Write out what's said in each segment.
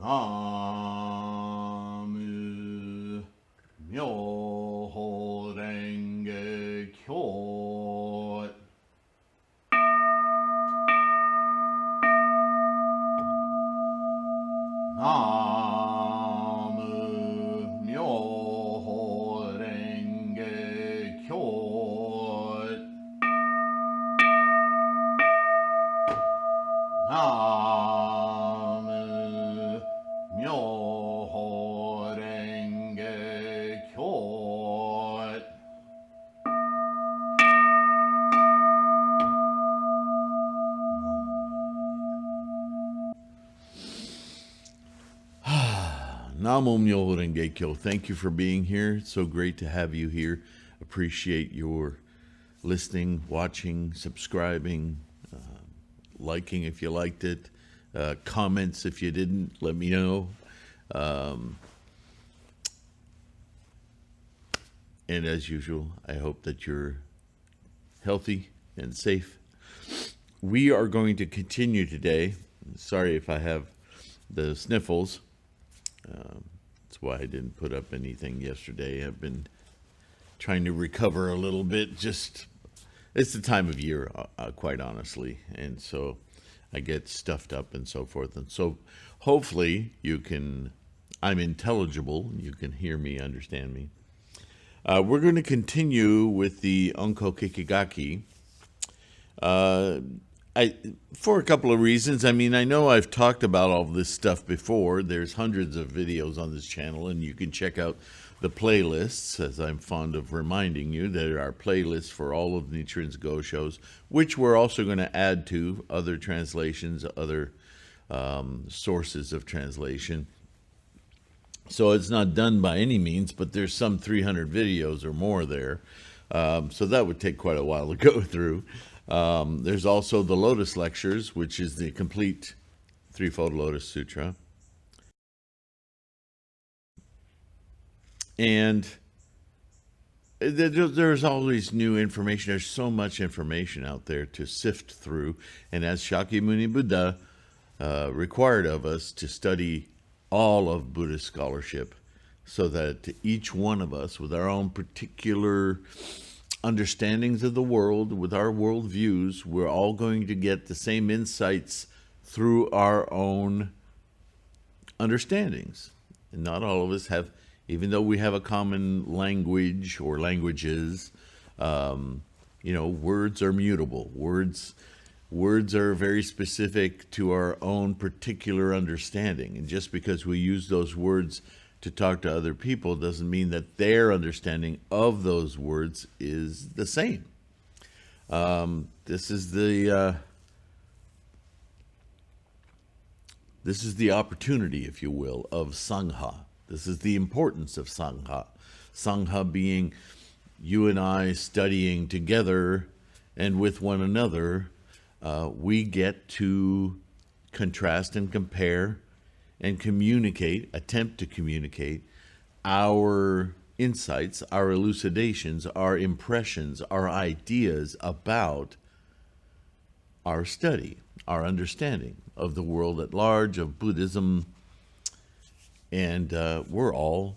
Namu Myoho Renge Kyo. Namu Myoho Renge Kyo. Namu Myoho Renge Kyo. Namo Myoho Renge Kyo. Thank you for being here. It's so great to have you here. Appreciate your listening, watching, subscribing, liking if you liked it, comments if you didn't, let me know. And as usual, I hope that you're healthy and safe. We are going to continue today. Sorry if I have the sniffles. That's why I didn't put up anything yesterday. I've been trying to recover a little bit. Just it's the time of year, quite honestly, and so I get stuffed up and so forth. And so hopefully I'm intelligible. You can hear me, understand me. We're going to continue with the Onko Kikigaki. For a couple of reasons. I mean, I know I've talked about all this stuff before. There's hundreds of videos on this channel, and you can check out the playlists, as I'm fond of reminding you. There are playlists for all of Nichiren's Go shows, which we're also going to add to other translations, other sources of translation. So it's not done by any means, but there's some 300 videos or more there. So that would take quite a while to go through. There's also the Lotus lectures, which is the complete Threefold Lotus Sutra. And there's always new information. There's so much information out there to sift through. And as Shakyamuni Buddha required of us to study all of Buddhist scholarship so that each one of us, with our own particular understandings of the world, with our worldviews, we're all going to get the same insights through our own understandings. And not all of us have, even though we have a common language or languages, words are mutable. Words are very specific to our own particular understanding. And just because we use those words to talk to other people doesn't mean that their understanding of those words is the same. This is the opportunity, if you will, of Sangha. This is the importance of Sangha. Sangha being you and I studying together and with one another. We get to contrast and compare and attempt to communicate our insights, our elucidations, our impressions, our ideas about our study, our understanding of the world at large, of Buddhism. And we're all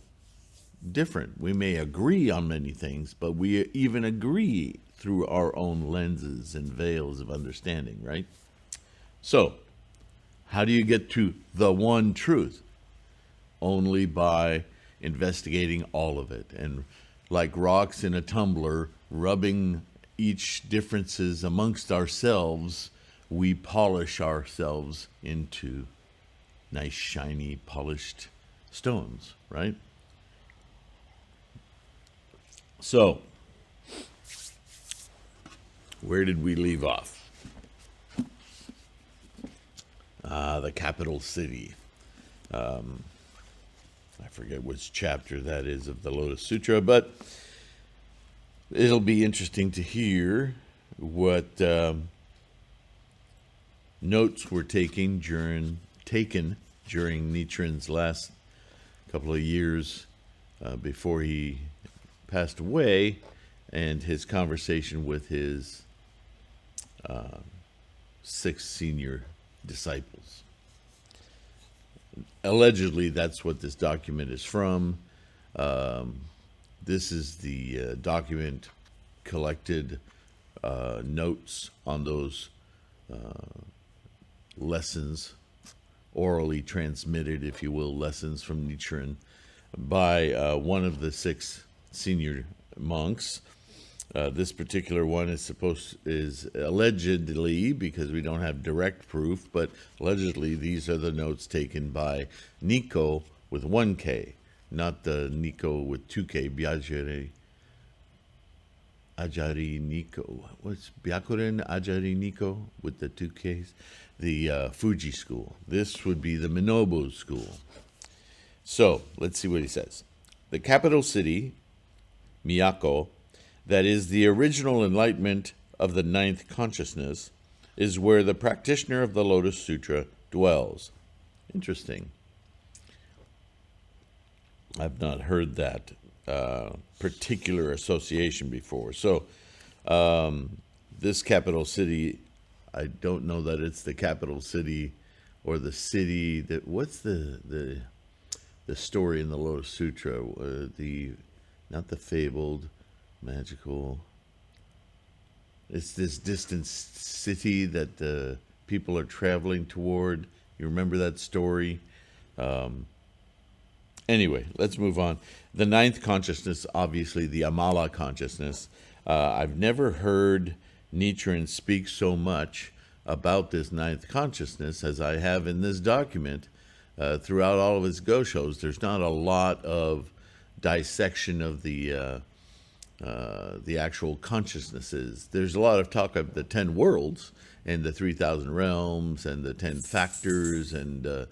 different. We may agree on many things, but we even agree through our own lenses and veils of understanding, right? So, how do you get to the one truth? Only by investigating all of it. And like rocks in a tumbler, rubbing each differences amongst ourselves, we polish ourselves into nice, shiny, polished stones, right? So, where did we leave off? The capital city. I forget which chapter that is of the Lotus Sutra, but it'll be interesting to hear what notes were taken during Nichiren's last couple of years before he passed away, and his conversation with his 6 senior disciples. Allegedly, that's what this document is from. This is the document collected notes on those lessons, orally transmitted, if you will, lessons from Nichiren by one of the 6 senior monks. This particular one is allegedly, because we don't have direct proof, but allegedly these are the notes taken by Niko with 1K, not the Niko with 2K, Byajere Ajari Niko. What's Byakuren Ajari Niko with the 2Ks? The Fuji school. This would be the Minobu school. So, let's see what he says. The capital city, Miyako, that is the original enlightenment of the 9th consciousness, is where the practitioner of the Lotus Sutra dwells. Interesting. I've not heard that particular association before. So, this capital city, I don't know that it's the capital city or the city that. What's the story in the Lotus Sutra? Not the fabled, magical. It's this distant city that the people are traveling toward. You remember that story? Anyway, let's move on. The 9th consciousness, obviously the Amala consciousness. I've never heard Nichiren speak so much about this 9th consciousness as I have in this document. Throughout all of his go-shows, there's not a lot of dissection of the actual consciousnesses. There's a lot of talk of the 10 worlds and the 3,000 realms and the 10 factors and the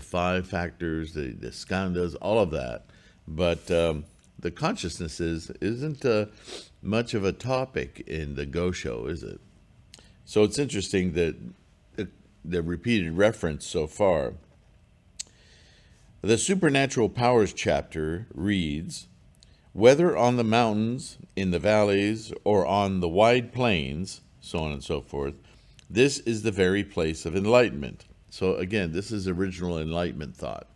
5 factors, the skandhas, all of that. But the consciousnesses isn't much of a topic in the go-show, is it? So it's interesting that the repeated reference so far. The Supernatural Powers chapter reads, whether on the mountains, in the valleys, or on the wide plains, so on and so forth, this is the very place of enlightenment. So again, this is original enlightenment thought.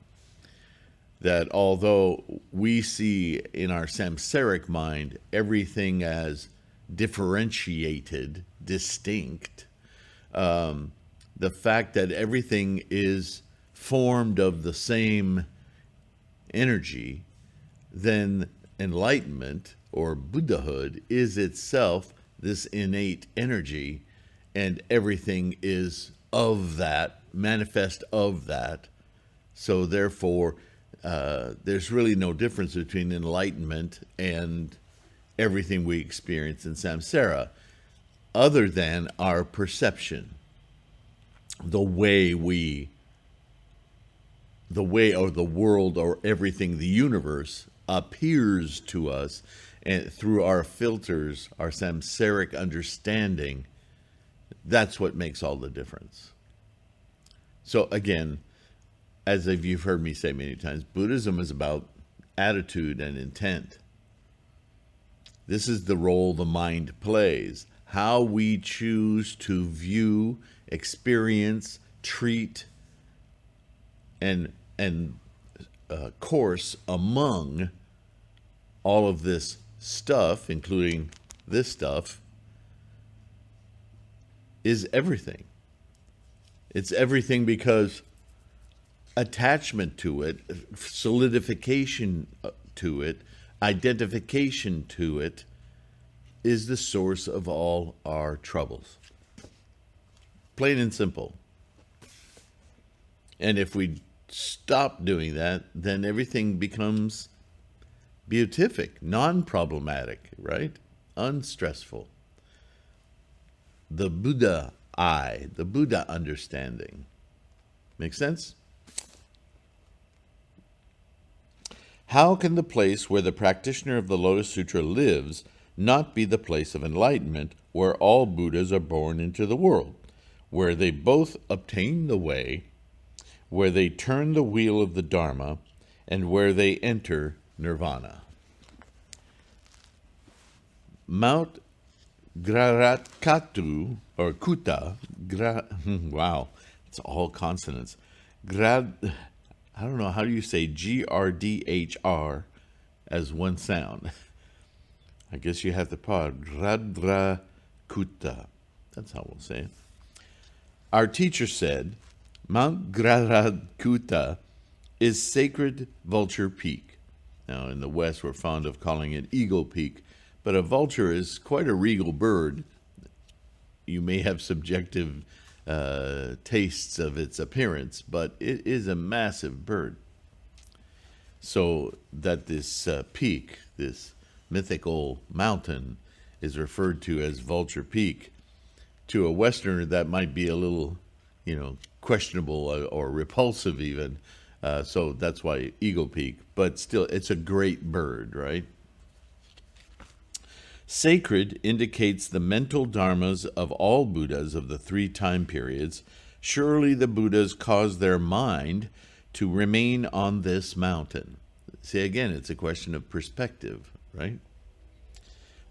That although we see in our samsaric mind everything as differentiated, distinct, the fact that everything is formed of the same energy, then enlightenment or Buddhahood is itself this innate energy, and everything is of that, manifest of that. So therefore, there's really no difference between enlightenment and everything we experience in samsara, other than our perception, the way or the world or everything, the universe, appears to us, and through our filters, our samsaric understanding. That's what makes all the difference. So again, as you've heard me say many times, Buddhism is about attitude and intent. This is the role the mind plays. How we choose to view, experience, treat, and course among all of this stuff, including this stuff, is everything. It's everything because attachment to it, solidification to it, identification to it is the source of all our troubles. Plain and simple. And if we stop doing that, then everything becomes beatific, non-problematic, right? Unstressful. The Buddha eye, the Buddha understanding. Make sense? How can the place where the practitioner of the Lotus Sutra lives not be the place of enlightenment, where all Buddhas are born into the world, where they both obtain the way, where they turn the wheel of the Dharma, and where they enter nirvana? Mount Grahatkatu, or Kuta, wow, it's all consonants, Grad, I don't know, how do you say Grdhr as one sound? I guess you have to pause. Gradrakuta. That's how we'll say it. Our teacher said, Mount Gradrakuta is sacred Vulture Peak. Now, in the West, we're fond of calling it Eagle Peak, but a vulture is quite a regal bird. You may have subjective tastes of its appearance, but it is a massive bird. So that this peak, this mythical mountain, is referred to as Vulture Peak, to a Westerner that might be a little, questionable or repulsive even. So that's why Eagle Peak. But still, it's a great bird, right? Sacred indicates the mental dharmas of all Buddhas of the 3 time periods. Surely the Buddhas caused their mind to remain on this mountain. See, again, it's a question of perspective, right?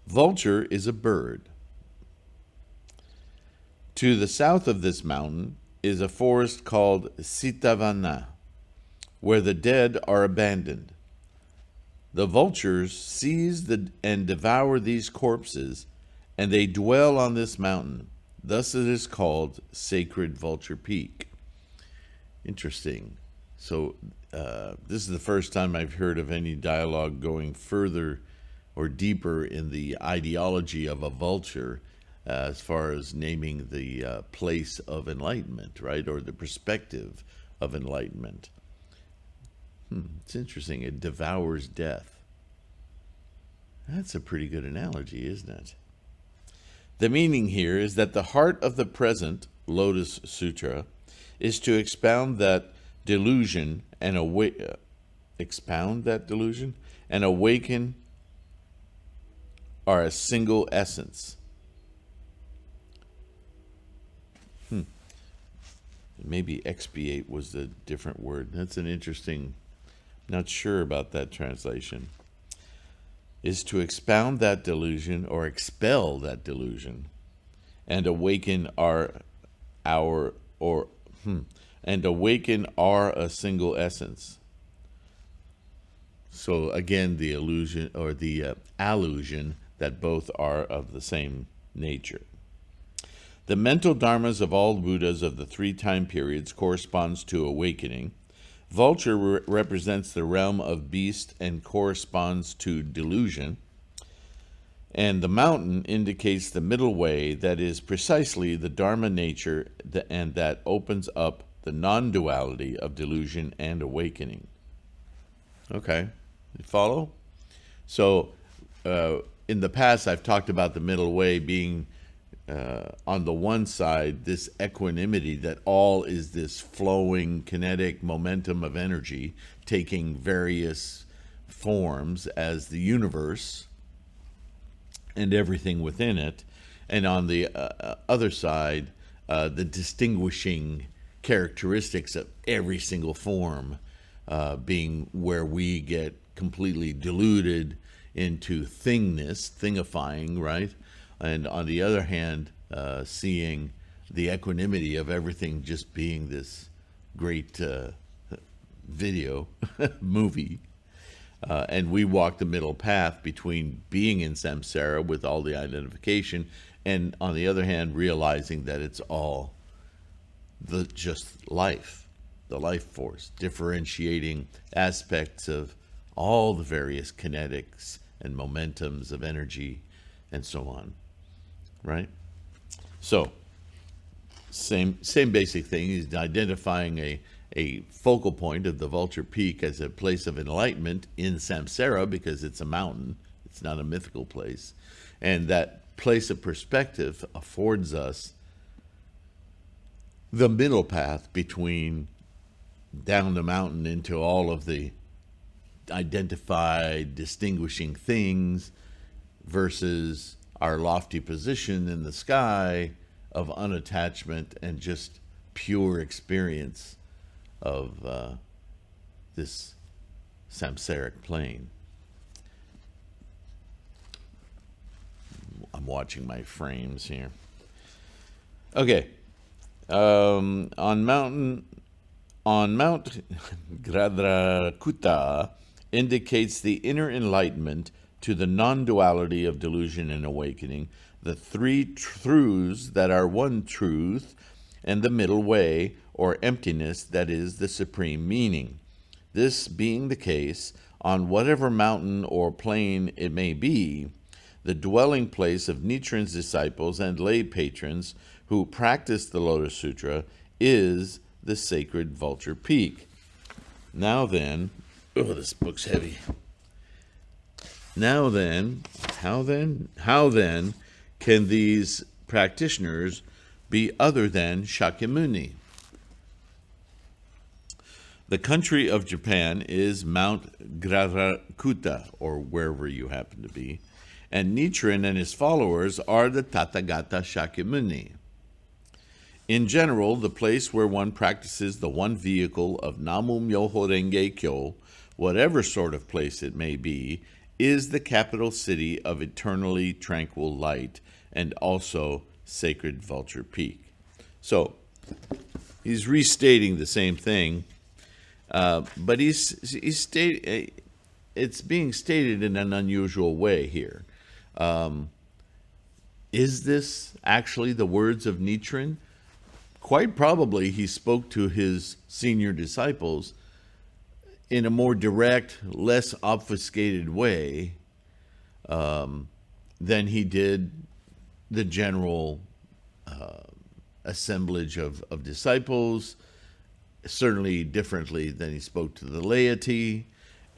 Vulture is a bird. To the south of this mountain is a forest called Sitavana, where the dead are abandoned. The vultures seize and devour these corpses, and they dwell on this mountain. Thus it is called Sacred Vulture Peak. Interesting. So this is the first time I've heard of any dialogue going further or deeper in the ideology of a vulture as far as naming the place of enlightenment, right, or the perspective of enlightenment. It's interesting. It devours death. That's a pretty good analogy, isn't it? The meaning here is that the heart of the present Lotus Sutra is to expound that delusion and awaken are a single essence. Maybe expiate was the different word. That's an interesting. Not sure about that translation. Is to expound that delusion or expel that delusion, and awaken a single essence. So again, the illusion or the allusion that both are of the same nature. The mental dharmas of all Buddhas of the 3 time periods corresponds to awakening. Vulture represents the realm of beast and corresponds to delusion. And the mountain indicates the middle way that is precisely the Dharma nature and that opens up the non-duality of delusion and awakening. Okay, you follow? So in the past, I've talked about the middle way being on the one side, this equanimity that all is this flowing kinetic momentum of energy taking various forms as the universe and everything within it. And on the other side, the distinguishing characteristics of every single form being where we get completely diluted into thingifying, right? And on the other hand, seeing the equanimity of everything just being this great video, movie. And we walk the middle path between being in samsara with all the identification and, on the other hand, realizing that it's all just life, the life force, differentiating aspects of all the various kinetics and momentums of energy and so on. Right? So, same basic thing. He's identifying a focal point of the Vulture Peak as a place of enlightenment in samsara because it's a mountain. It's not a mythical place. And that place of perspective affords us the middle path between down the mountain into all of the identified, distinguishing things versus our lofty position in the sky of unattachment and just pure experience of this samsaric plane. I'm watching my frames here. Okay. On on Mount Gradrakuta indicates the inner enlightenment to the non-duality of delusion and awakening, the three truths that are one truth, and the middle way, or emptiness, that is the supreme meaning. This being the case, on whatever mountain or plain it may be, the dwelling place of Nichiren's disciples and lay patrons who practice the Lotus Sutra is the sacred Vulture Peak. Now then, this book's heavy. Now then, how then can these practitioners be other than Shakyamuni? The country of Japan is Mount Gradrakuta, or wherever you happen to be, and Nichiren and his followers are the Tathagata Shakyamuni. In general, the place where one practices the one vehicle of Namu Myoho Renge Kyo, whatever sort of place it may be, is the capital city of eternally tranquil light and also sacred Vulture Peak. So, he's restating the same thing, but it's being stated in an unusual way here. Is this actually the words of Nichiren? Quite probably he spoke to his senior disciples in a more direct, less obfuscated way than he did the general assemblage of disciples, certainly differently than he spoke to the laity.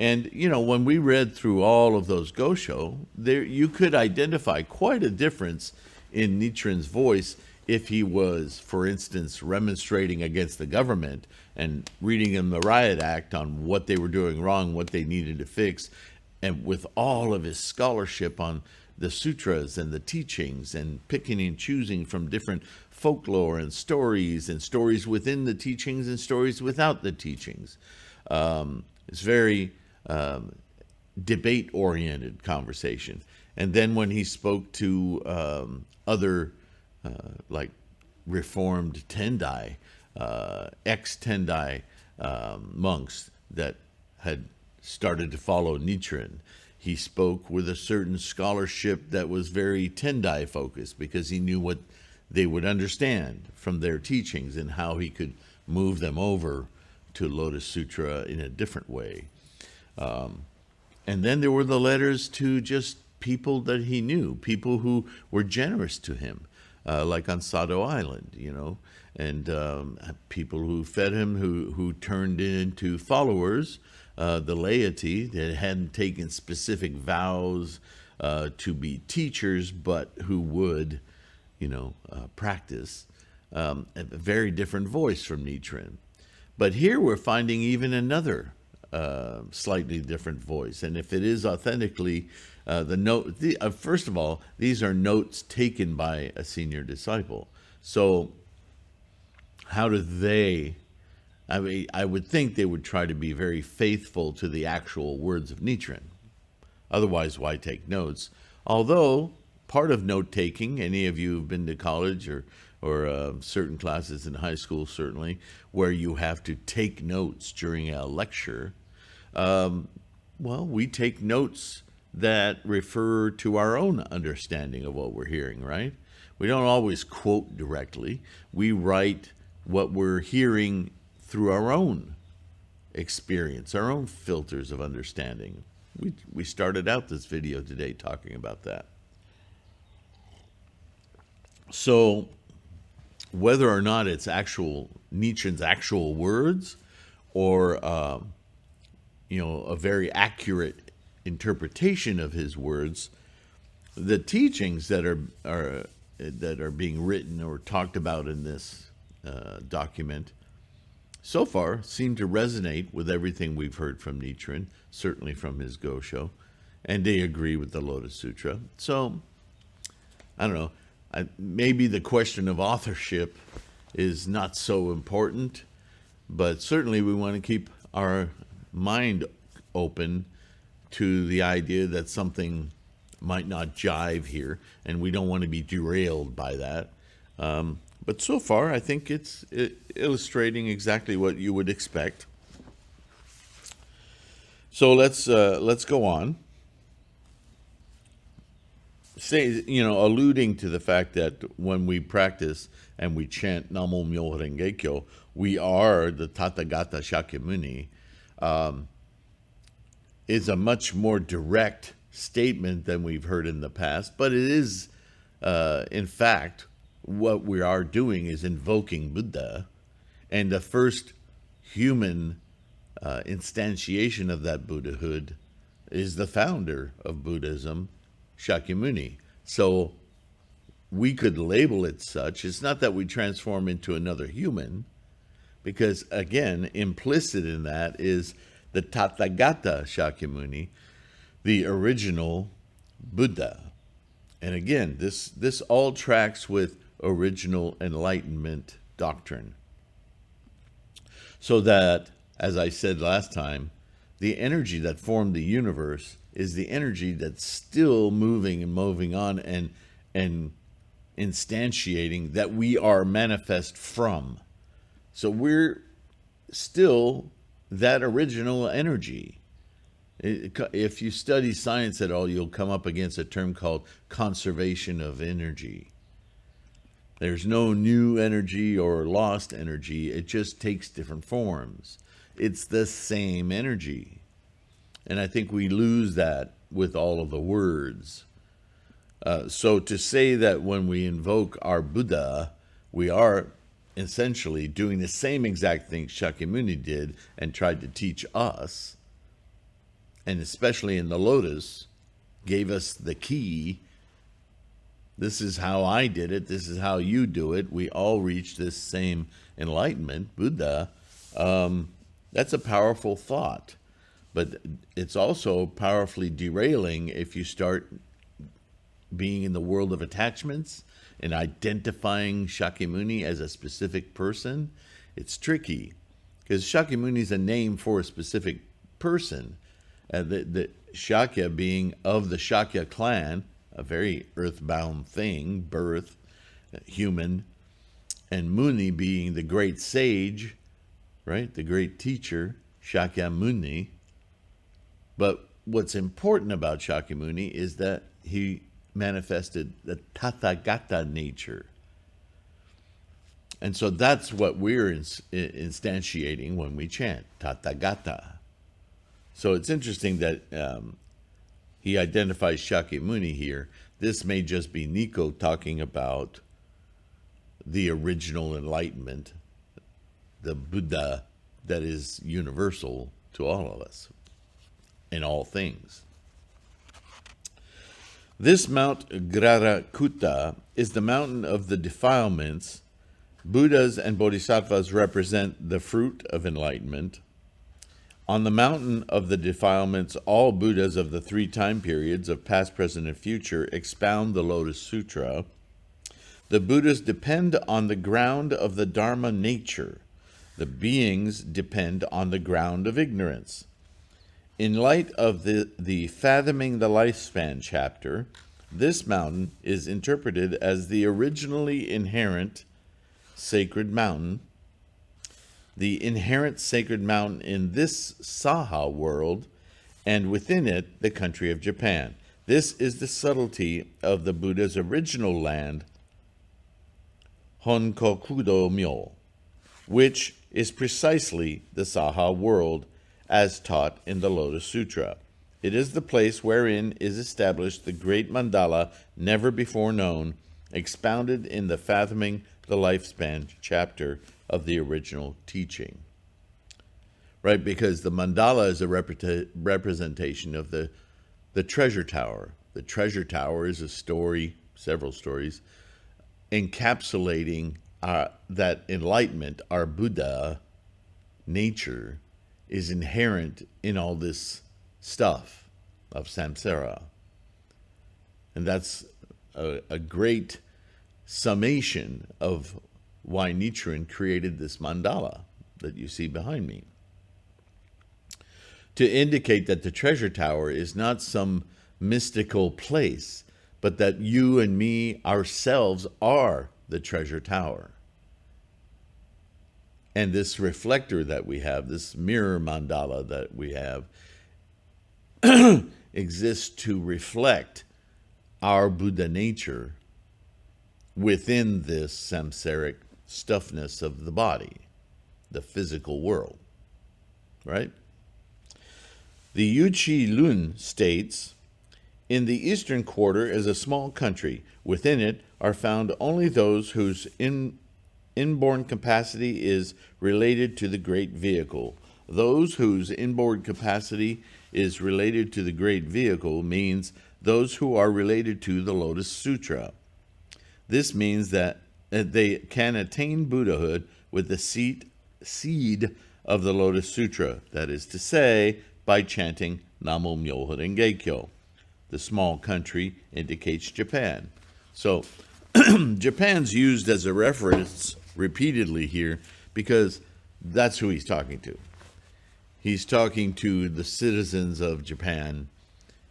And, when we read through all of those Gosho, you could identify quite a difference in Nichiren's voice if he was, for instance, remonstrating against the government and reading them the riot act on what they were doing wrong, what they needed to fix, and with all of his scholarship on the sutras and the teachings and picking and choosing from different folklore and stories within the teachings and stories without the teachings. It's very debate-oriented conversation. And then when he spoke to other like reformed Tendai, ex-Tendai monks that had started to follow Nichiren, he spoke with a certain scholarship that was very Tendai focused because he knew what they would understand from their teachings and how he could move them over to Lotus Sutra in a different way. And then there were the letters to just people that he knew, people who were generous to him, like on Sado Island, and people who fed him, who turned into followers, the laity that hadn't taken specific vows to be teachers, but who would, practice. A very different voice from Nichiren. But here we're finding even another slightly different voice. And if it is authentically first of all, these are notes taken by a senior disciple. So how do they, I would think they would try to be very faithful to the actual words of Nichiren. Otherwise, why take notes? Although part of note-taking, any of you who've been to college or certain classes in high school, certainly, where you have to take notes during a lecture, we take notes that refer to our own understanding of what we're hearing, right? We don't always quote directly. We write what we're hearing through our own experience, our own filters of understanding. We started out this video today talking about that. So whether or not it's Nichiren's actual words or a very accurate interpretation of his words, the teachings that are being written or talked about in this document so far seem to resonate with everything we've heard from Nichiren, certainly from his Gosho, and they agree with the Lotus Sutra. So, I don't know, maybe the question of authorship is not so important, but certainly we want to keep our mind open to the idea that something might not jive here, and we don't want to be derailed by that. But so far, I think it's illustrating exactly what you would expect. So let's go on. Alluding to the fact that when we practice and we chant Namo Myo Renge Kyo, we are the Tathagata Shakyamuni, is a much more direct statement than we've heard in the past. But it is, in fact, what we are doing is invoking Buddha, and the first human instantiation of that Buddhahood is the founder of Buddhism, Shakyamuni. So we could label it such. It's not that we transform into another human, because again, implicit in that is the Tathagata Shakyamuni, the original Buddha. And again, this all tracks with original enlightenment doctrine. So that, as I said last time, the energy that formed the universe is the energy that's still moving and moving on and instantiating that we are manifest from. So we're still that original energy. If you study science at all, you'll come up against a term called conservation of energy. There's no new energy or lost energy. It just takes different forms. It's the same energy. And I think we lose that with all of the words. So to say that when we invoke our Buddha, we are essentially doing the same exact thing Shakyamuni did and tried to teach us, and especially in the Lotus, gave us the key. This is how I did it. This is how you do it. We all reach this same enlightenment, Buddha. That's a powerful thought. But it's also powerfully derailing if you start being in the world of attachments and identifying Shakyamuni as a specific person. It's tricky because Shakyamuni is a name for a specific person. The Shakya being of the Shakya clan, a very earthbound thing, birth, human, and Muni being the great sage, right? The great teacher, Shakyamuni. But what's important about Shakyamuni is that he manifested the Tathagata nature. And so that's what we're instantiating when we chant, Tathagata. So it's interesting that he identifies Shakyamuni here. This may just be Niko talking about the original enlightenment, the Buddha that is universal to all of us in all things. This Mount Grarakuta is the mountain of the defilements. Buddhas and Bodhisattvas represent the fruit of enlightenment. On the mountain of the defilements, all Buddhas of the three time periods of past, present, and future expound the Lotus Sutra. The Buddhas depend on the ground of the Dharma nature. The beings depend on the ground of ignorance. In light of the Fathoming the Lifespan chapter, this mountain is interpreted as the originally inherent sacred mountain, the inherent sacred mountain in this Saha world, and within it, the country of Japan. This is the subtlety of the Buddha's original land, Honkokudo Myo, which is precisely the Saha world as taught in the Lotus Sutra. It is the place wherein is established the great mandala never before known, expounded in the Fathoming the Lifespan chapter of the original teaching. Right, because the mandala is a representation of the treasure tower. The treasure tower is a story, several stories, encapsulating that enlightenment, our Buddha nature, is inherent in all this stuff of samsara. And that's a great summation of why Nichiren created this mandala that you see behind me. To indicate that the treasure tower is not some mystical place, but that you and me ourselves are the treasure tower. And this reflector that we have, this mirror mandala that we have, exists to reflect our Buddha nature within this samsaric stuffness of the body, the physical world, right? The Yuchi Lun states, in the eastern quarter is a small country. Within it are found only those whose inborn capacity is related to the great vehicle. Those whose inborn capacity is related to the great vehicle means those who are related to the Lotus Sutra. This means that they can attain Buddhahood with the seed of the Lotus Sutra, that is to say, by chanting Namo Myoho Renge Kyo. The small country indicates Japan. So Japan's used as a reference repeatedly here because that's who he's talking to. He's talking to the citizens of Japan,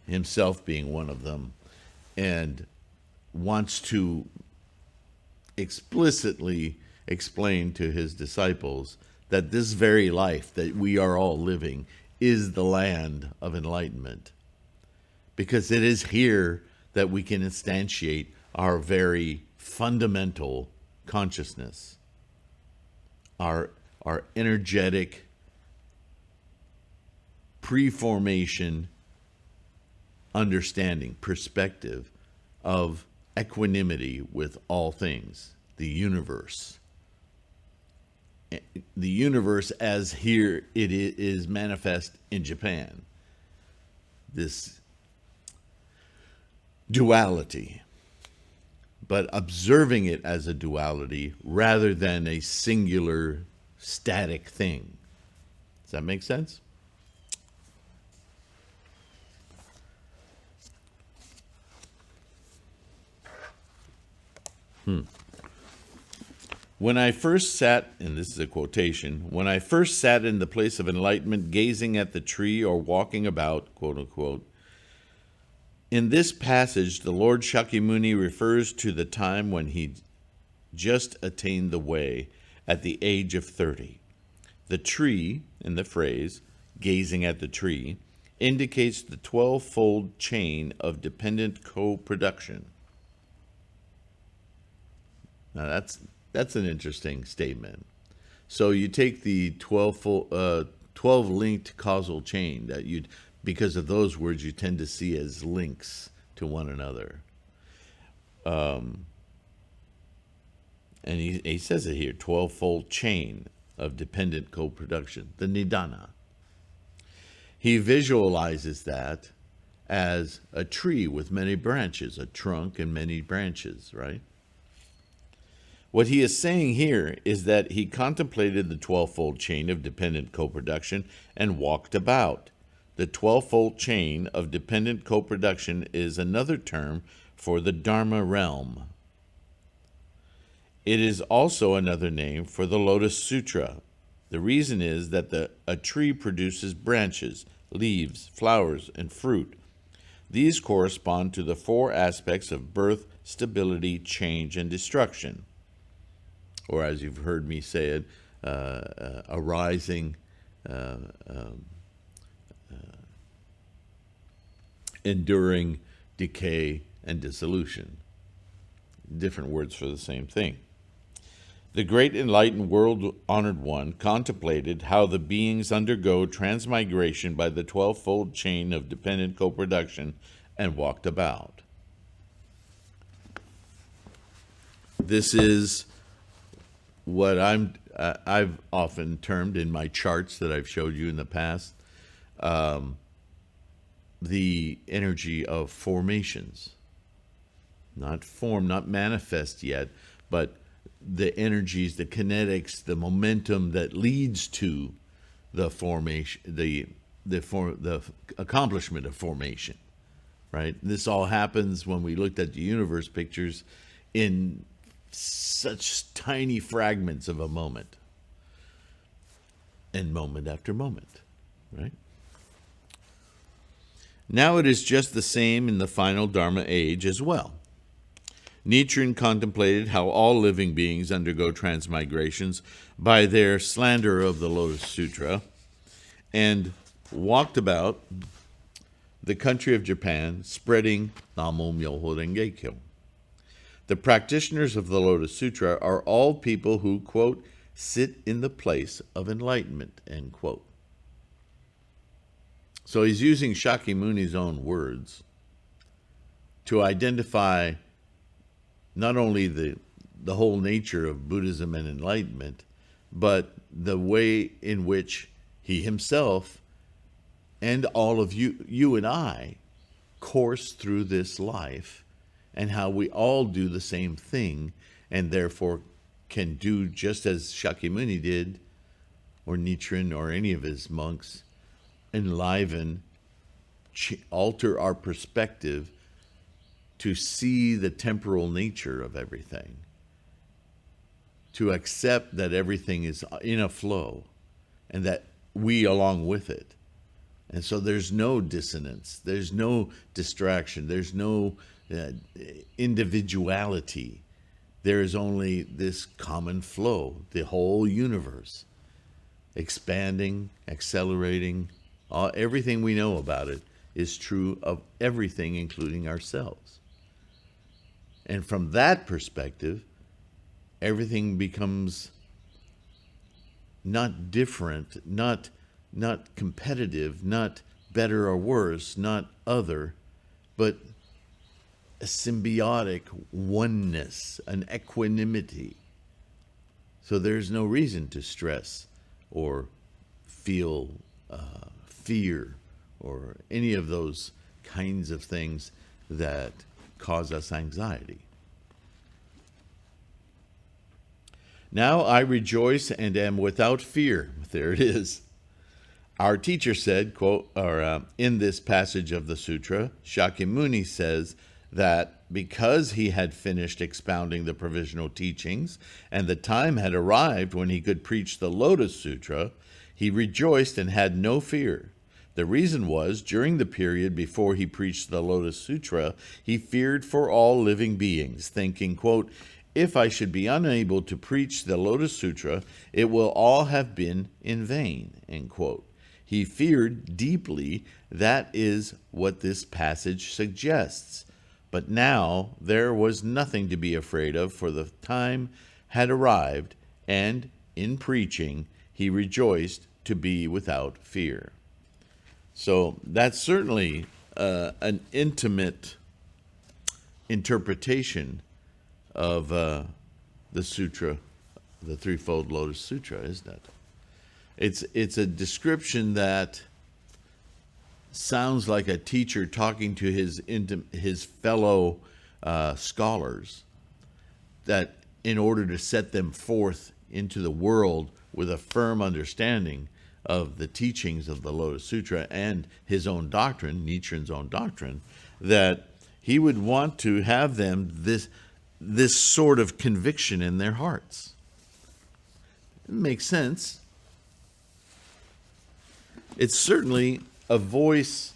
himself being one of them, and wants to explicitly explain to his disciples that this very life that we are all living is the land of enlightenment. Because it is here that we can instantiate our very fundamental consciousness, our energetic pre-formation understanding, perspective of equanimity with all things, the universe. The universe as here it is manifest in Japan. This duality, but observing it as a duality rather than a singular static thing. Does that make sense? When I first sat, and this is a quotation, when I first sat in the place of enlightenment, gazing at the tree or walking about, quote unquote, in this passage, the Lord Shakyamuni refers to the time when he just attained the way at the age of 30. The tree, in the phrase, gazing at the tree, indicates the 12-fold chain of dependent co-production. Now that's an interesting statement. So you take the 12 linked causal chain that you'd, because of those words, you tend to see as links to one another. And he says it here, 12-fold chain of dependent co-production, the nidana. He visualizes that as a tree with many branches, a trunk and many branches, right? What he is saying here is that he contemplated the 12-fold chain of dependent co-production and walked about. The 12-fold chain of dependent co-production is another term for the Dharma realm. It is also another name for the Lotus Sutra. The reason is that a tree produces branches, leaves, flowers, and fruit. These correspond to the four aspects of birth, stability, change, and destruction. Or as you've heard me say it, arising, enduring, decay, and dissolution. Different words for the same thing. The great enlightened world-honored one contemplated how the beings undergo transmigration by the 12-fold chain of dependent co-production and walked about. This is what I've often termed in my charts that I've showed you in the past, the energy of formations. Not form, not manifest yet, but the energies, the kinetics, the momentum that leads to the formation, the accomplishment of formation, right? This all happens when we looked at the universe pictures in such tiny fragments of a moment, and moment after moment, right? Now it is just the same in the final Dharma age as well. Nichiren contemplated how all living beings undergo transmigrations by their slander of the Lotus Sutra, and walked about the country of Japan spreading Namo Myoho Renge Kyo. The practitioners of the Lotus Sutra are all people who, quote, sit in the place of enlightenment, end quote. So he's using Shakyamuni's own words to identify not only the whole nature of Buddhism and enlightenment, but the way in which he himself and all of you and I course through this life, and how we all do the same thing, and therefore can do just as Shakyamuni did, or Nichiren, or any of his monks, enliven, alter our perspective to see the temporal nature of everything, to accept that everything is in a flow, and that we along with it. And so there's no dissonance, there's no distraction, there's no individuality. There is only this common flow, the whole universe, expanding, accelerating. Everything we know about it is true of everything, including ourselves. And from that perspective, everything becomes not different, not competitive, not better or worse, not other, but a symbiotic oneness, an equanimity. So there's no reason to stress or feel fear or any of those kinds of things that cause us anxiety. Now I rejoice and am without fear. There it is. Our teacher said, quote, in this passage of the sutra, Shakyamuni says that because he had finished expounding the provisional teachings and the time had arrived when he could preach the Lotus Sutra, he rejoiced and had no fear. The reason was, during the period before he preached the Lotus Sutra, he feared for all living beings, thinking, quote, if I should be unable to preach the Lotus Sutra, it will all have been in vain, end quote. He feared deeply. That is what this passage suggests. But now there was nothing to be afraid of, for the time had arrived, and in preaching he rejoiced to be without fear. So that's certainly an intimate interpretation of the sutra, the Threefold Lotus Sutra, isn't it? It's a description that sounds like a teacher talking to his fellow scholars, that in order to set them forth into the world with a firm understanding of the teachings of the Lotus Sutra and his own doctrine, Nichiren's own doctrine, that he would want to have them this sort of conviction in their hearts. It makes sense. It's certainly a voice,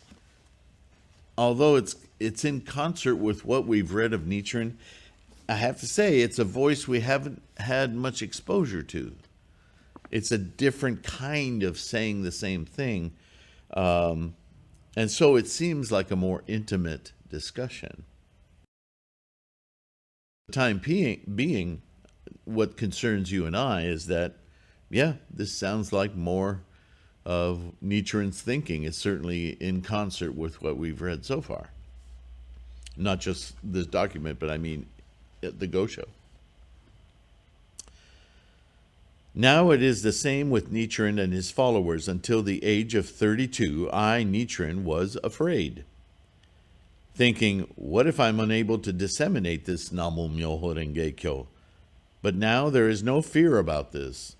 although it's in concert with what we've read of Nichiren, I have to say it's a voice we haven't had much exposure to. It's a different kind of saying the same thing. And so it seems like a more intimate discussion. The time being, what concerns you and I is that, this sounds like more of Nichiren's thinking. It's certainly in concert with what we've read so far. Not just this document, but I mean the Gosho. Now it is the same with Nichiren and his followers. Until the age of 32, I, Nichiren, was afraid, thinking, what if I'm unable to disseminate this Namo Myoho Renge Kyo? But now there is no fear about this.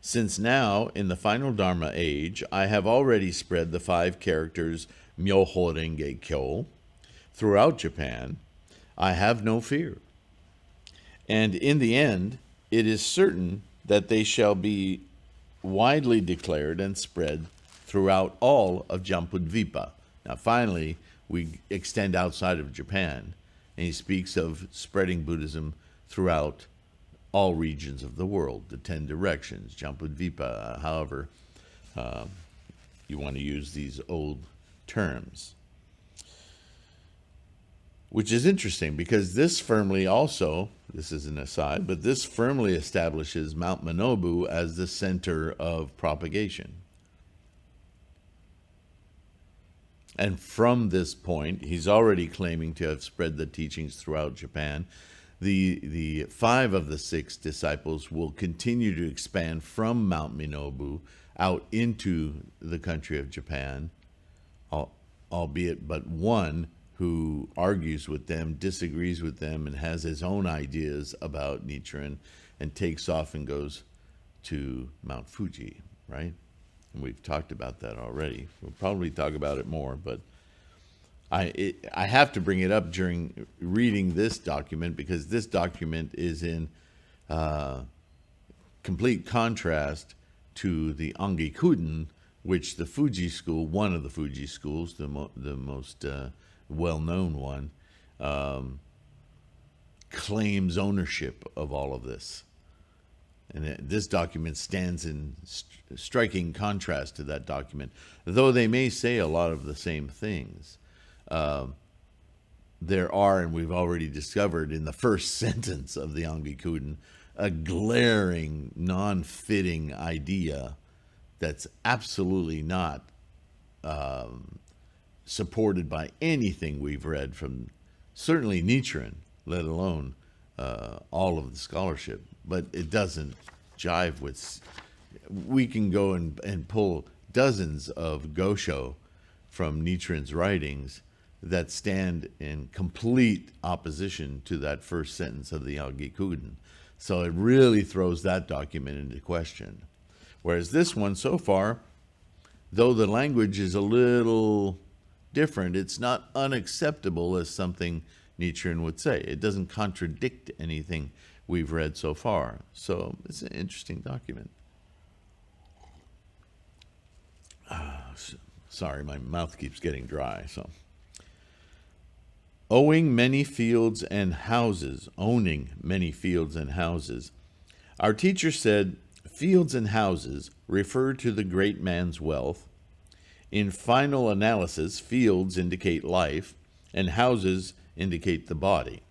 Since now, in the final Dharma age, I have already spread the 5 characters Myoho Renge Kyo throughout Japan, I have no fear. And in the end, it is certain that they shall be widely declared and spread throughout all of Jambudvipa. Now finally, we extend outside of Japan And he speaks of spreading Buddhism throughout all regions of the world, the 10 directions, Jambuddvipa, however you want to use these old terms. Which is interesting because this firmly also, this is an aside, but this firmly establishes Mount Manobu as the center of propagation. And from this point, he's already claiming to have spread the teachings throughout Japan. The 5 of the 6 disciples will continue to expand from Mount Manobu out into the country of Japan, albeit but one who argues with them, disagrees with them, and has his own ideas about Nichiren, and takes off and goes to Mount Fuji, right? And we've talked about that already. We'll probably talk about it more, but I have to bring it up during reading this document because this document is in complete contrast to the Angikuden, which the Fuji school, one of the Fuji schools, the most well-known one, claims ownership of all of this. And this document stands in striking contrast to that document, though they may say a lot of the same things. There are, and we've already discovered in the first sentence of the Angikuden, a glaring, non-fitting idea that's absolutely not supported by anything we've read from certainly Nichiren, let alone all of the scholarship. But it doesn't jive with. We can go and pull dozens of gosho from Nichiren's writings that stand in complete opposition to that first sentence of the Angikuden. So it really throws that document into question. Whereas this one, so far, though the language is a little different, it's not unacceptable as something Nichiren would say. It doesn't contradict anything we've read so far. So it's an interesting document. Sorry, my mouth keeps getting dry. So, owning many fields and houses. Our teacher said, fields and houses refer to the great man's wealth. In final analysis, fields indicate life, and houses indicate the body.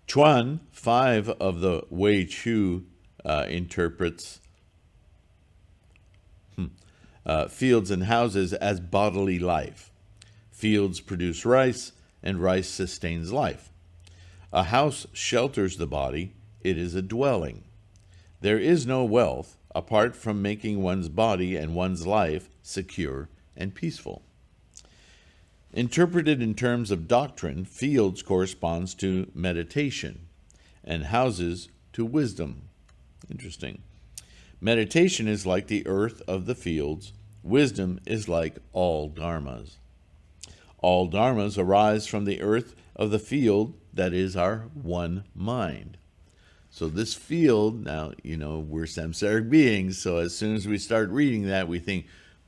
Chuan, 5 of the Wei Chu, interprets fields and houses as bodily life. Fields produce rice, and rice sustains life. A house shelters the body. It is a dwelling. There is no wealth apart from making one's body and one's life secure and peaceful. Interpreted in terms of doctrine, fields corresponds to meditation, and houses to wisdom. Interesting. Meditation is like the earth of the fields. Wisdom is like all dharmas. All dharmas arise from the earth of the field, that is our one mind. So this field, now, we're samsaric beings, so as soon as we start reading that, we think,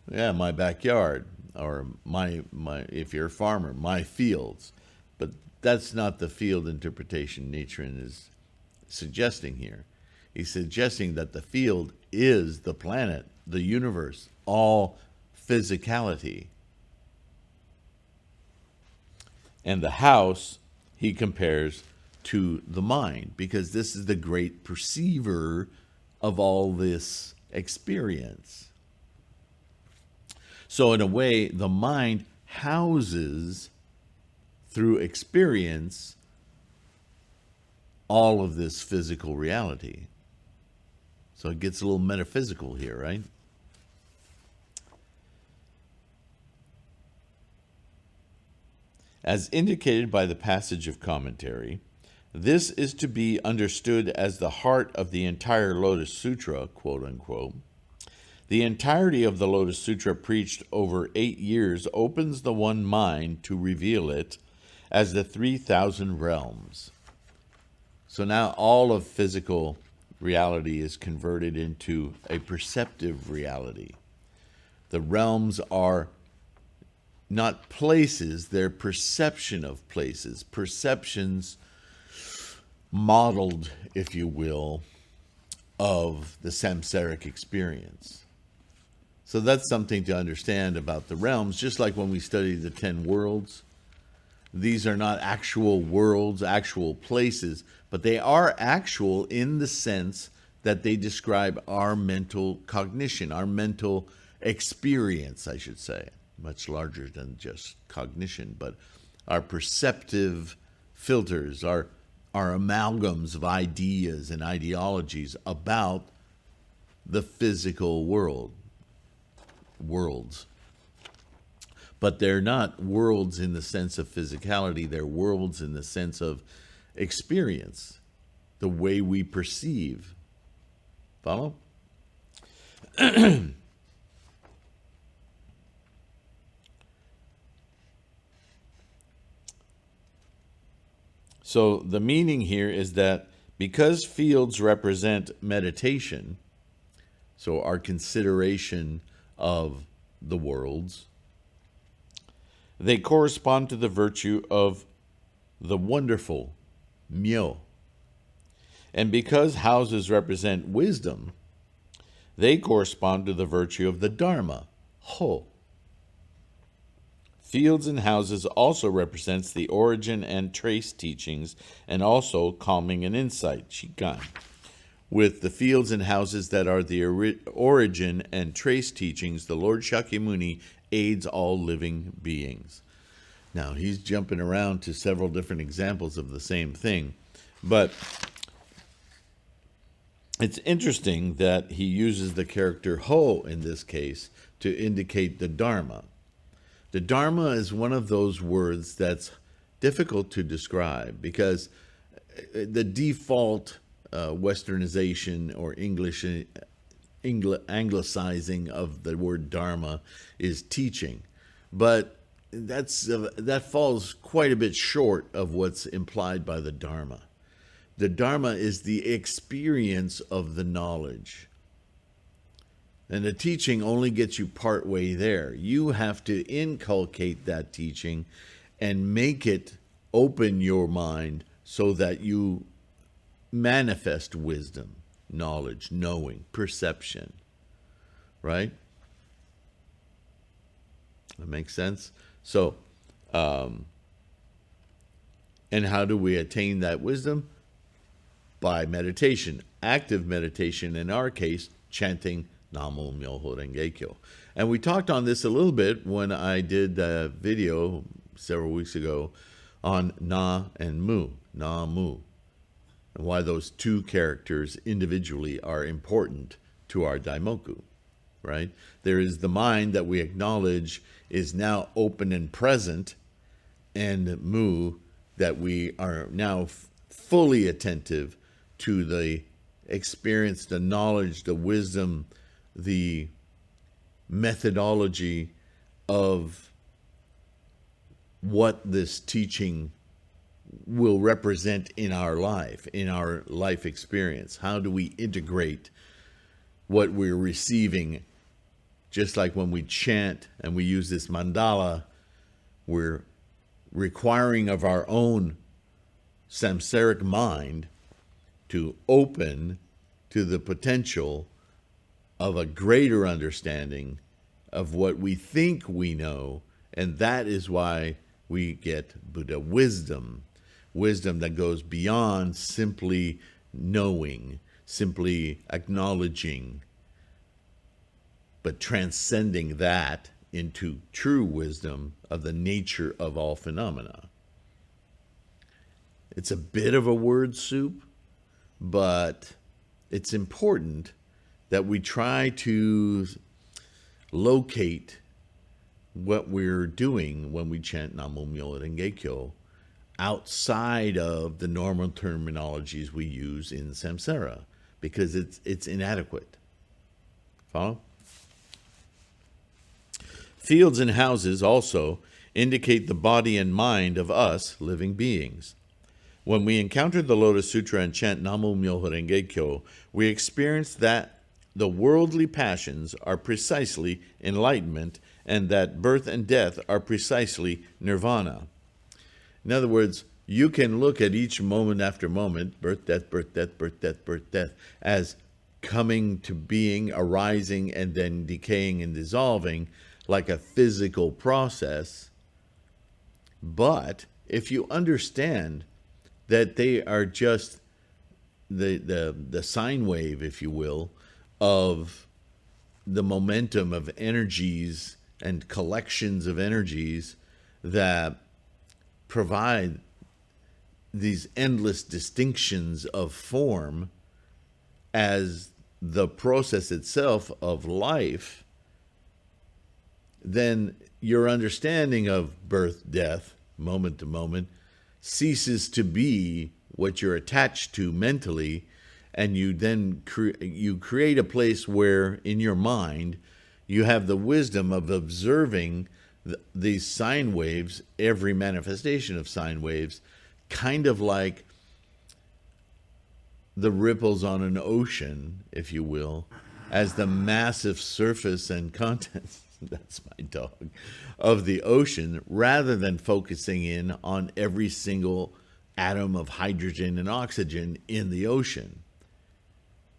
yeah, my backyard, or my if you're a farmer, my fields. But that's not the field interpretation Nichiren is suggesting here. He's suggesting that the field is the planet, the universe, all physicality. And the house he compares to the mind, because this is the great perceiver of all this experience. So in a way, the mind houses, through experience, all of this physical reality. So it gets a little metaphysical here, right? As indicated by the passage of commentary, this is to be understood as the heart of the entire Lotus Sutra, quote unquote. The entirety of the Lotus Sutra, preached over 8 years, opens the one mind to reveal it as the 3,000 realms. So now all of physical reality is converted into a perceptive reality. The realms are not places, they're perception of places, perceptions modeled, if you will, of the samsaric experience. So that's something to understand about the realms, just like when we study the 10 worlds. These are not actual worlds, actual places, but they are actual in the sense that they describe our mental cognition, our mental experience, I should say. Much larger than just cognition, but our perceptive filters, our amalgams of ideas and ideologies about the physical worlds. But they're not worlds in the sense of physicality, they're worlds in the sense of experience, the way we perceive. Follow? So the meaning here is that because fields represent meditation, so our consideration of the worlds, they correspond to the virtue of the wonderful, myo. And because houses represent wisdom, they correspond to the virtue of the dharma, ho. Fields and houses also represents the origin and trace teachings, and also calming and insight, shikan. With the fields and houses that are the origin and trace teachings, the Lord Shakyamuni aids all living beings. Now, he's jumping around to several different examples of the same thing, but it's interesting that he uses the character ho in this case to indicate the dharma. The dharma is one of those words that's difficult to describe because the default westernization or anglicizing of the word dharma is teaching. But that falls quite a bit short of what's implied by the dharma. The dharma is the experience of the knowledge. And the teaching only gets you part way there. You have to inculcate that teaching and make it open your mind so that you manifest wisdom, knowledge, knowing, perception. Right? That makes sense? So, and how do we attain that wisdom? By meditation. Active meditation, in our case, chanting Namo Myoho Renge Kyo. And we talked on this a little bit when I did a video several weeks ago on Na and Mu, Na Mu, and why those two characters individually are important to our Daimoku, right? There is the mind that we acknowledge is now open and present, and Mu, that we are now fully attentive to the experience, the knowledge, the wisdom, the methodology of what this teaching will represent in our life experience. How do we integrate what we're receiving? Just like when we chant and we use this mandala, we're requiring of our own samsaric mind to open to the potential of a greater understanding of what we think we know, and that is why we get Buddha wisdom that goes beyond simply knowing, simply acknowledging, but transcending that into true wisdom of the nature of all phenomena. It's a bit of a word soup, but it's important that we try to locate what we're doing when we chant Namo Myoho Renge Kyo outside of the normal terminologies we use in samsara, because it's inadequate. Follow? Fields and houses also indicate the body and mind of us living beings. When we encounter the Lotus Sutra and chant Namo Myoho Renge Kyo, we experience that the worldly passions are precisely enlightenment, and that birth and death are precisely nirvana. In other words, you can look at each moment after moment, birth, death, birth, death, birth, death, birth, death, as coming to being, arising, and then decaying and dissolving like a physical process. But if you understand that they are just the sine wave, if you will, of the momentum of energies and collections of energies that provide these endless distinctions of form as the process itself of life, then your understanding of birth, death, moment to moment, ceases to be what you're attached to mentally, and you then you create a place where in your mind you have the wisdom of observing these sine waves, every manifestation of sine waves, kind of like the ripples on an ocean, if you will, as the massive surface and contents, that's my dog, of the ocean, rather than focusing in on every single atom of hydrogen and oxygen in the ocean.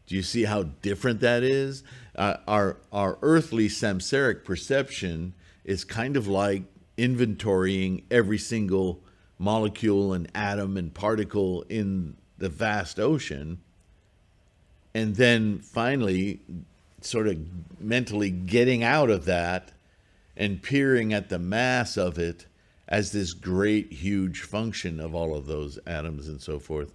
Do you see how different that is? Our earthly samsaric perception is kind of like inventorying every single molecule and atom and particle in the vast ocean, and then finally sort of mentally getting out of that and peering at the mass of it as this great, huge function of all of those atoms and so forth,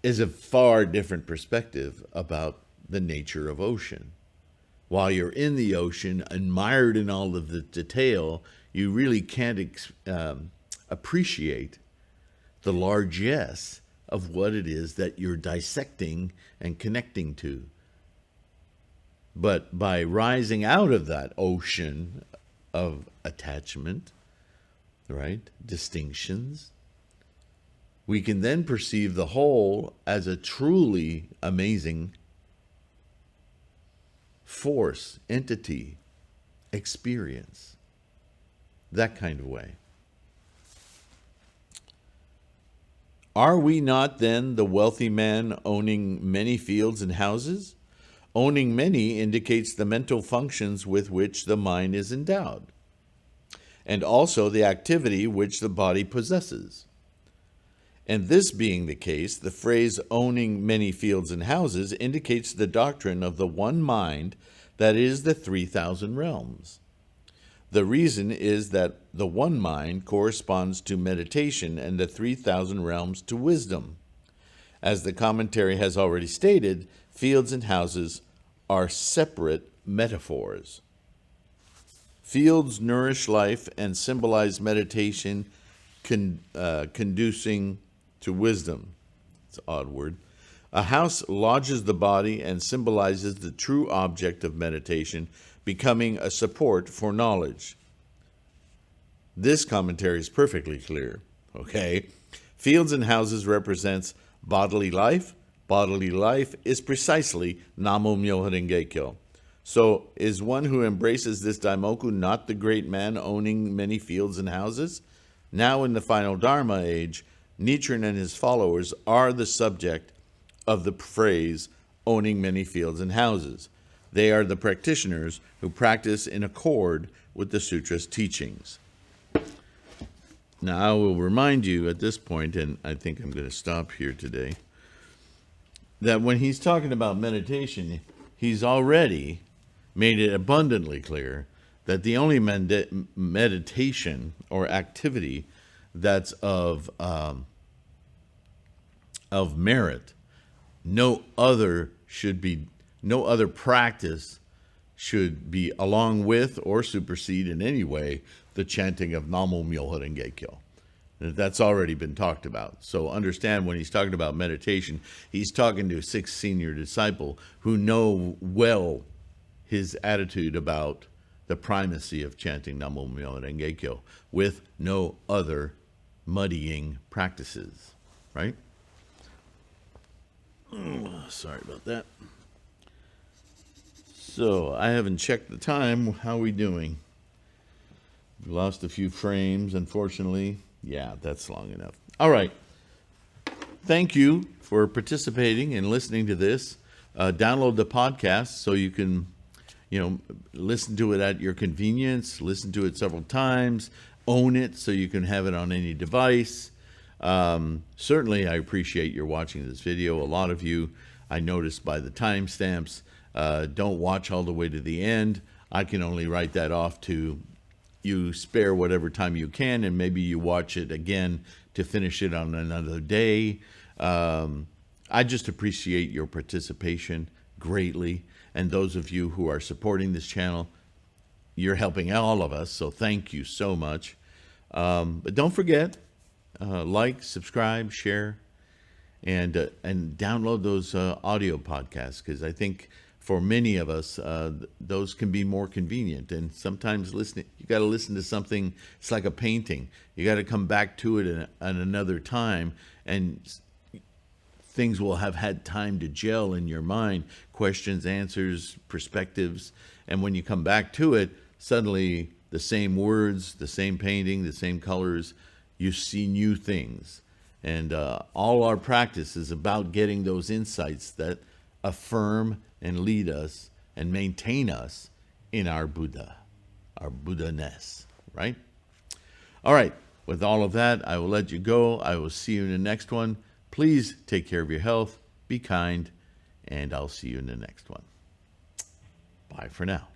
is a far different perspective about the nature of ocean. While you're in the ocean, admired in all of the detail, you really can't appreciate the largesse of what it is that you're dissecting and connecting to. But by rising out of that ocean of attachment, right, distinctions, we can then perceive the whole as a truly amazing force, entity, experience, that kind of way. Are we not then the wealthy man owning many fields and houses? Owning many indicates the mental functions with which the mind is endowed, and also the activity which the body possesses. And this being the case, the phrase owning many fields and houses indicates the doctrine of the one mind that is the 3,000 realms. The reason is that the one mind corresponds to meditation and the 3,000 realms to wisdom. As the commentary has already stated, fields and houses are separate metaphors. Fields nourish life and symbolize meditation, conducing to wisdom. It's an odd word. A house lodges the body and symbolizes the true object of meditation, becoming a support for knowledge. This commentary is perfectly clear. Okay? Fields and houses represents bodily life. Bodily life is precisely Namo Myoho Renge Kyo. So is one who embraces this daimoku not the great man owning many fields and houses? Now in the final Dharma age, Nichiren and his followers are the subject of the phrase owning many fields and houses. They are the practitioners who practice in accord with the sutra's teachings. Now I will remind you at this point, and I think I'm going to stop here today, that when he's talking about meditation, he's already made it abundantly clear that the only meditation or activity that's of merit, no other practice should be along with or supersede in any way the chanting of Namo Myoho Renge Kyo. That's already been talked about. So understand when he's talking about meditation, he's talking to a sixth senior disciple who know well his attitude about the primacy of chanting Namo Myoho Renge Kyo with no other muddying practices, right? Sorry about that. So I haven't checked the time. How are we doing? We lost a few frames, unfortunately. Yeah, that's long enough. All right. Thank you for participating and listening to this. Download the podcast so you can, listen to it at your convenience, listen to it several times, own it so you can have it on any device. Certainly, I appreciate your watching this video. A lot of you, I noticed by the timestamps, don't watch all the way to the end. I can only write that off to you spare whatever time you can, and maybe you watch it again to finish it on another day. I just appreciate your participation greatly. And those of you who are supporting this channel, you're helping all of us, so thank you so much. But don't forget, like, subscribe, share, and download those audio podcasts, because I think for many of us, those can be more convenient. And sometimes listening, you got to listen to something. It's like a painting. You got to come back to it at another time, and things will have had time to gel in your mind. Questions, answers, perspectives, and when you come back to it, suddenly the same words, the same painting, the same colors, you see new things. And all our practice is about getting those insights that affirm and lead us and maintain us in our Buddha, our Buddha-ness, right? All right, with all of that, I will let you go. I will see you in the next one. Please take care of your health, be kind, and I'll see you in the next one. Bye for now.